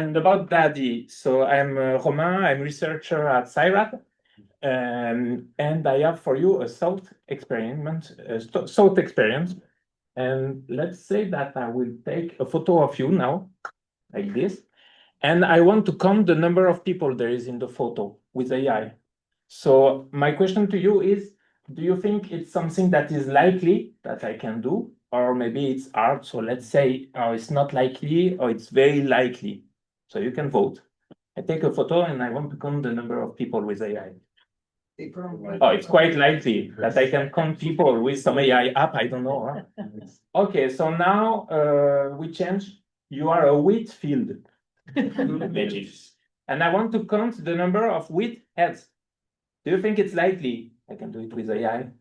And about DADY, so I'm Romain, I'm researcher at CIRAD, and I have for you a thought experiment, And let's say that I will take a photo of you now, like this, and I want to count the number of people there is in the photo with AI. So my question to you is, do you think it's something that is likely that I can do, or maybe it's hard? So let's say it's not likely or it's very likely. So you can vote. I take a photo and I want to count the number of people with AI. Oh, it's quite likely that I can count people with some AI app. I don't know. Huh? Okay, so now we change. You are a wheat field. Magic. And I want to count the number of wheat heads. Do you think it's likely I can do it with AI?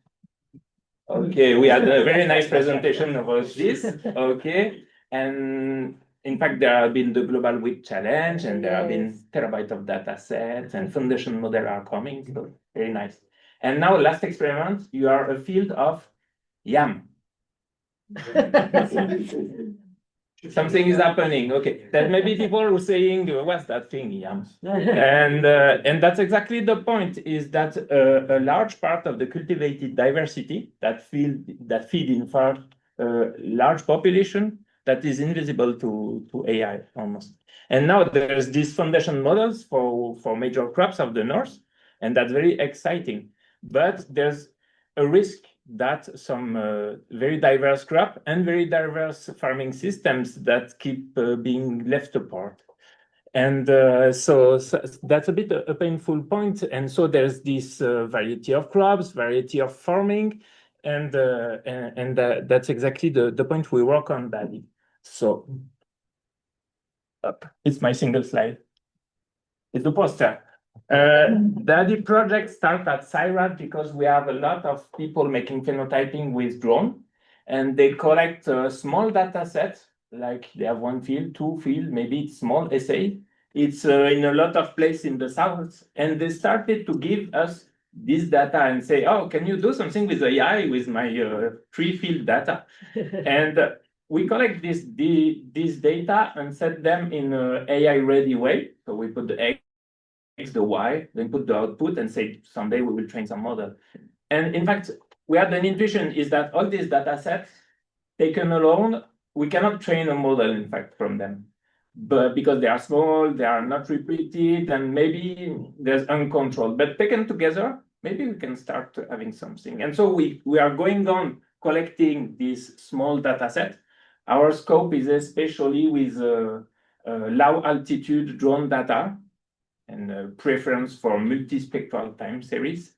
Okay, we had a very nice presentation about this. Okay, and in fact, there have been the Global Wheat Challenge, and there have been terabytes of data sets, and foundation model are coming. So very nice. And now, last experiment, you are a field of yam. Something is happening. Okay, that maybe people are saying, "What's that thing, yam?" And that's exactly the point. Is that a large part of the cultivated diversity that feed in fact large population that is invisible to AI almost. And now there's these foundation models for major crops of the north, and that's very exciting. But there's a risk that some very diverse crop and very diverse farming systems that keep being left apart. And so that's a bit a painful point. And so there's this variety of crops, variety of farming, and that's exactly the point we work on, Daddy. So it's my single slide. It's the poster. DADY project start at CIRAD because we have a lot of people making phenotyping with drone, and they collect a small data set, like they have one field, two field, maybe it's small essay. It's in a lot of places in the south, and they started to give us this data and say, oh, can you do something with AI with my 3-field data? And we collect this data and set them in an AI-ready way. So we put the X, the Y, then put the output and say, someday we will train some model. And in fact, we had an intuition is that all these data sets taken alone, we cannot train a model, in fact, from them. But because they are small, they are not repeated, and maybe there's uncontrolled. But taken together, maybe we can start having something. And so we are going on collecting this small data set. Our scope is especially with low altitude drone data, and preference for multispectral time series.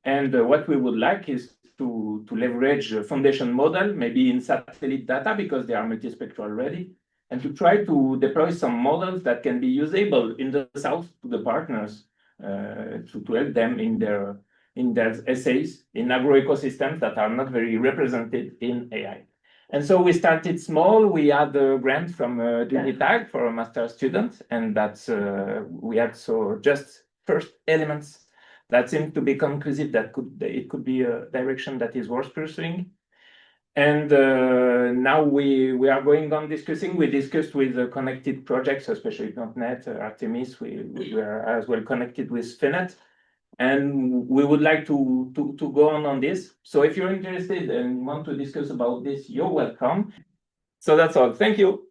And what we would like is to leverage a foundation model, maybe in satellite data, because they are multispectral ready, and to try to deploy some models that can be usable in the south to the partners to help them in their essays in agroecosystems that are not very represented in AI. And so we started small. We had a grant from Unitag for a master student, and that's we had just first elements that seemed to be conclusive that it could be a direction that is worth pursuing. And now we are going on discussing. We discussed with the connected projects, especially .NET, Artemis. We are as well connected with FENET. And we would like to go on this. So if you're interested and want to discuss about this, you're welcome. So that's all. Thank you.